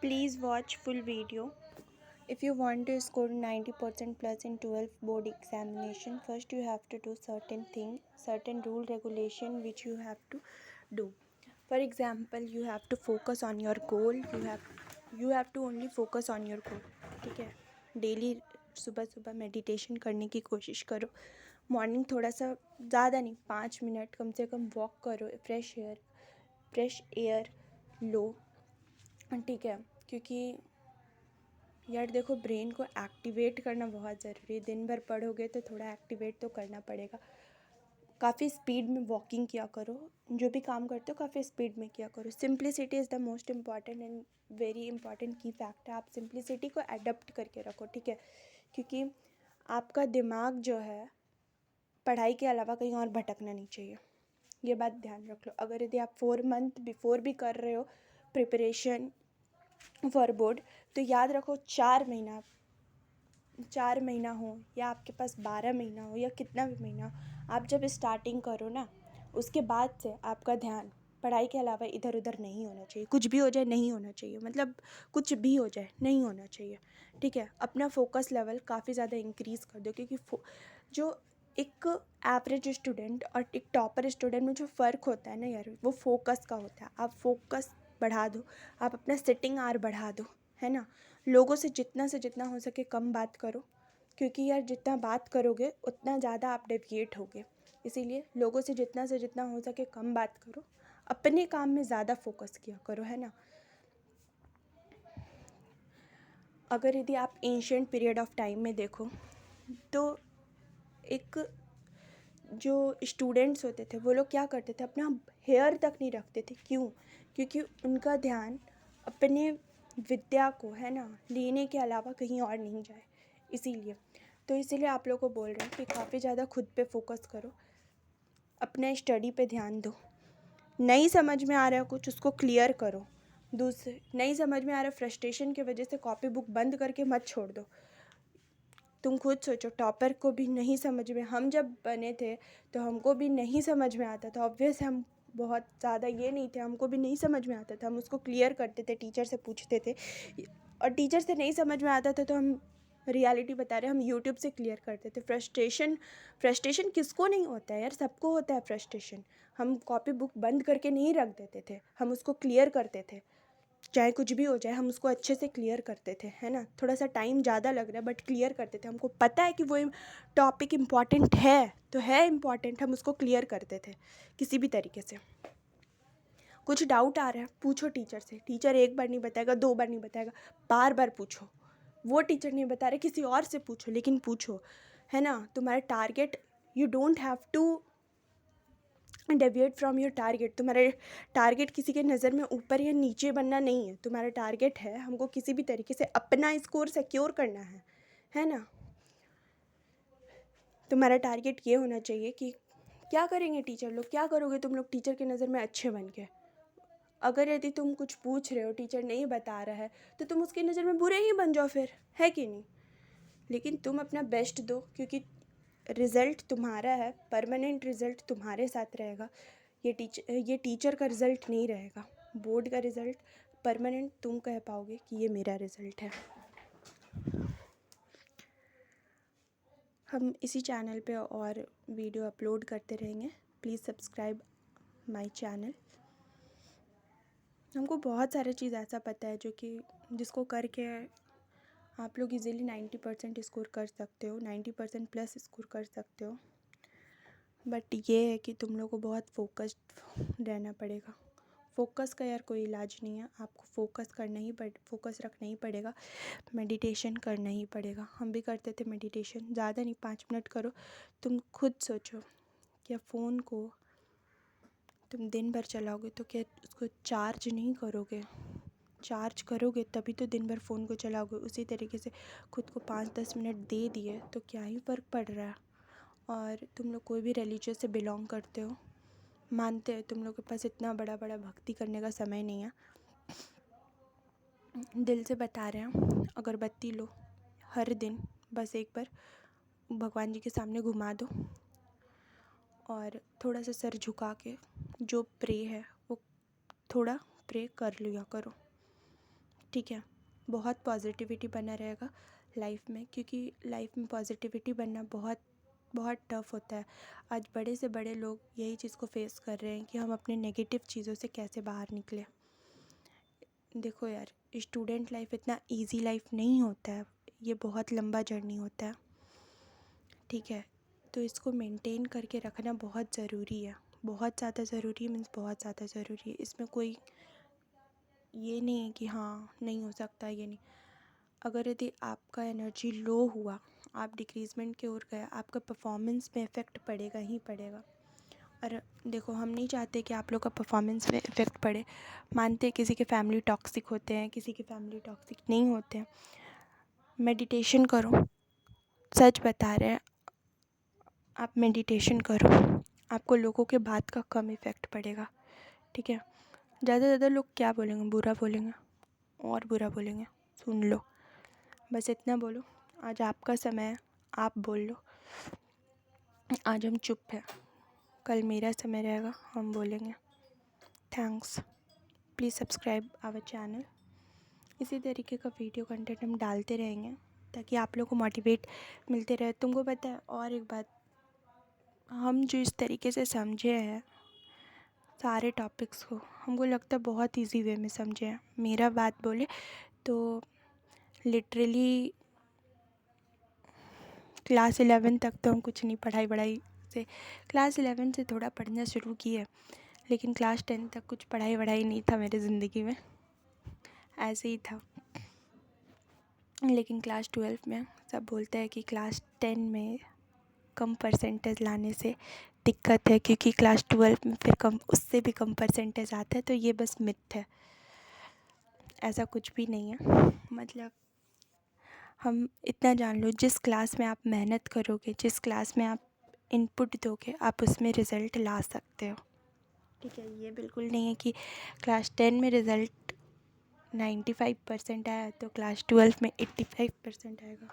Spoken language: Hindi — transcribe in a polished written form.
Please watch full video. If you want to score 90% plus in 12th board examination, first you have to do certain thing, certain rule regulation which you have to do. For example, you have to focus on your goal. You have to only focus on your goal. ठीक है. डेली सुबह सुबह मेडिटेशन करने की कोशिश करो. मॉर्निंग थोड़ा सा ज़्यादा नहीं 5 मिनट कम से कम वॉक करो. फ्रेश एयर लो. ठीक है. क्योंकि यार देखो, ब्रेन को एक्टिवेट करना बहुत ज़रूरी है. दिन भर पढ़ोगे तो थोड़ा एक्टिवेट तो करना पड़ेगा. काफ़ी स्पीड में वॉकिंग किया करो. जो भी काम करते हो काफ़ी स्पीड में किया करो. Simplicity is the most important and very important की फैक्ट है. आप सिंप्लिसिटी को अडॉप्ट करके रखो. ठीक है. क्योंकि आपका दिमाग जो है पढ़ाई के अलावा कहीं और भटकना नहीं चाहिए. ये बात ध्यान रख लो. अगर यदि आप 4 मंथ बिफोर भी कर रहे हो प्रिपरेशन फॉर बोर्ड, तो याद रखो 4 महीना हो या आपके पास 12 महीना हो या कितना भी महीना हो, आप जब स्टार्टिंग करो ना, उसके बाद से आपका ध्यान पढ़ाई के अलावा इधर उधर नहीं होना चाहिए. कुछ भी हो जाए नहीं होना चाहिए. मतलब कुछ भी हो जाए नहीं होना चाहिए. ठीक है. अपना फोकस लेवल काफ़ी ज़्यादा इंक्रीज़ कर दो. क्योंकि जो एक एवरेज स्टूडेंट और एक टॉपर स्टूडेंट में जो फ़र्क होता है ना यार, वो फोकस का होता है. आप फोकस बढ़ा दो. आप अपना सिटिंग आवर बढ़ा दो. है ना. लोगों से जितना हो सके कम बात करो. क्योंकि यार जितना बात करोगे उतना ज़्यादा आप डेविएट होगे. इसीलिए लोगों से जितना हो सके कम बात करो. अपने काम में ज़्यादा फोकस किया करो. है ना. अगर यदि आप एंशिएंट पीरियड ऑफ टाइम में देखो तो एक जो स्टूडेंट्स होते थे वो लोग क्या करते थे, अपना हेयर तक नहीं रखते थे. क्यों? क्योंकि उनका ध्यान अपने विद्या को, है ना, लेने के अलावा कहीं और नहीं जाए. इसीलिए आप लोगों को बोल रहे हैं कि काफ़ी ज़्यादा खुद पे फोकस करो. अपने स्टडी पे ध्यान दो. नहीं समझ में आ रहा है कुछ, उसको क्लियर करो. दूसरे नहीं समझ में आ रहा है, फ्रस्ट्रेशन की वजह से कॉपी बुक बंद करके मत छोड़ दो. तुम खुद सोचो, टॉपर को भी नहीं समझ में, हम जब बने थे तो हमको भी नहीं समझ में आता था. ऑब्वियस हम बहुत ज़्यादा ये नहीं थे, हमको भी नहीं समझ में आता था. हम उसको क्लियर करते थे, टीचर से पूछते थे. और टीचर से नहीं समझ में आता था तो हम रियलिटी बता रहे, हम यूट्यूब से क्लियर करते थे. फ्रस्ट्रेशन किसको नहीं होता है यार, सबको होता है फ्रस्ट्रेशन. हम कॉपी बुक बंद करके नहीं रख देते थे, हम उसको क्लियर करते थे. चाहे कुछ भी हो जाए हम उसको अच्छे से क्लियर करते थे. है ना. थोड़ा सा टाइम ज़्यादा लग रहा है बट क्लियर करते थे. हमको पता है कि वो टॉपिक इम्पॉर्टेंट है तो है इम्पॉर्टेंट, हम उसको क्लियर करते थे किसी भी तरीके से. कुछ डाउट आ रहा है पूछो टीचर से. टीचर एक बार नहीं बताएगा, 2 बार नहीं बताएगा, बार बार पूछो. वो टीचर नहीं बता रहे, किसी और से पूछो, लेकिन पूछो. है ना. तुम्हारा target, you don't have to deviate from your target. तुम्हारे टारगेट किसी के नज़र में ऊपर या नीचे बनना नहीं है. तुम्हारा टारगेट है हमको किसी भी तरीके से अपना स्कोर सिक्योर करना है ना. तुम्हारा टारगेट ये होना चाहिए कि क्या करेंगे टीचर लोग, क्या करोगे तुम लोग टीचर की नज़र में अच्छे बन के. अगर यदि तुम कुछ पूछ रहे हो, टीचर नहीं बता रहा है, तो तुम उसकी नज़र में बुरे ही बन जाओ फिर, है कि नहीं. लेकिन तुम अपना बेस्ट दो. क्योंकि रिज़ल्ट तुम्हारा है, परमानेंट रिज़ल्ट तुम्हारे साथ रहेगा. ये टीचर का रिज़ल्ट नहीं रहेगा. बोर्ड का रिज़ल्ट परमानेंट तुम कह पाओगे कि ये मेरा रिज़ल्ट है. हम इसी चैनल पे और वीडियो अपलोड करते रहेंगे. Please subscribe my channel. हमको बहुत सारे चीज़ ऐसा पता है जो कि जिसको करके आप लोग इजीली 90% स्कोर कर सकते हो, 90% प्लस स्कोर कर सकते हो. बट ये है कि तुम लोग को बहुत फोकस्ड रहना पड़ेगा. फोकस का यार कोई इलाज नहीं है. आपको फोकस रखना ही पड़ेगा. मेडिटेशन करना ही पड़ेगा. हम भी करते थे मेडिटेशन, ज़्यादा नहीं, 5 मिनट करो. तुम खुद सोचो, क्या फ़ोन को तुम दिन भर चलाओगे तो क्या उसको चार्ज नहीं करोगे. चार्ज करोगे तभी तो दिन भर फ़ोन को चलाओगे. उसी तरीके से खुद को 5-10 मिनट दे दिए तो क्या ही फ़र्क पड़ रहा है. और तुम लोग कोई भी रिलीजन से बिलोंग करते हो, मानते हो, तुम लोग के पास इतना बड़ा भक्ति करने का समय नहीं है. दिल से बता रहे हैं, अगरबत्ती लो हर दिन, बस एक बार भगवान जी के सामने घुमा दो और थोड़ा सा सर झुका के जो प्रे है वो थोड़ा प्रे कर लिया करो. ठीक है, बहुत पॉजिटिविटी बना रहेगा लाइफ में, क्योंकि लाइफ में पॉजिटिविटी बनना बहुत बहुत टफ़ होता है। आज बड़े से बड़े लोग यही चीज़ को फेस कर रहे हैं कि हम अपने नेगेटिव चीज़ों से कैसे बाहर निकलें। देखो यार, स्टूडेंट लाइफ इतना इजी लाइफ नहीं होता है, ये बहुत लंबा जर्नी होता है, ठीक है। तो इसको मेंटेन करके रखना बहुत ज़रूरी है, बहुत ज़्यादा ज़रूरी है, मीन्स बहुत ज़्यादा ज़रूरी है। इसमें कोई ये नहीं है कि हाँ नहीं हो सकता, ये नहीं। अगर यदि आपका एनर्जी लो हुआ, आप डिक्रीज़मेंट की ओर गए, आपका परफॉर्मेंस में इफ़ेक्ट पड़ेगा ही पड़ेगा। और देखो, हम नहीं चाहते कि आप लोग का परफॉर्मेंस में इफ़ेक्ट पड़े। मानते हैं किसी के फैमिली टॉक्सिक होते हैं, किसी के फैमिली टॉक्सिक नहीं होते हैं। मेडिटेशन करो, सच बता रहे हैं, आप मेडिटेशन करो, आपको लोगों के बात का कम इफ़ेक्ट पड़ेगा, ठीक है। ज़्यादा से ज़्यादा लोग क्या बोलेंगे, बुरा बोलेंगे और बुरा बोलेंगे, सुन लो, बस इतना बोलो। आज आपका समय है, आप बोल लो, आज हम चुप हैं, कल मेरा समय रहेगा, हम बोलेंगे। Thanks, please subscribe our channel. इसी तरीके का वीडियो कंटेंट हम डालते रहेंगे ताकि आप लोग को मोटिवेट मिलते रहे। तुमको पता है और एक बात, हम जो इस तरीके से समझे हैं सारे टॉपिक्स को, हमको लगता है बहुत इजी वे में समझे हैं। मेरा बात बोले तो लिटरली क्लास 11 तक तो हम कुछ नहीं पढ़ाई से, क्लास 11 से थोड़ा पढ़ना शुरू किए, लेकिन क्लास 10 तक कुछ पढ़ाई नहीं था मेरे ज़िंदगी में, ऐसे ही था। लेकिन क्लास 12 में सब बोलते हैं कि क्लास 10 में कम परसेंटेज लाने से दिक्कत है, क्योंकि क्लास 12 में फिर कम, उससे भी कम परसेंटेज आता है। तो ये बस मिथ है, ऐसा कुछ भी नहीं है। मतलब हम इतना जान लो, जिस क्लास में आप मेहनत करोगे, जिस क्लास में आप इनपुट दोगे, आप उसमें रिज़ल्ट ला सकते हो, ठीक है। ये बिल्कुल नहीं है कि क्लास 10 में रिज़ल्ट 95% आया तो क्लास 12 में 85% आएगा,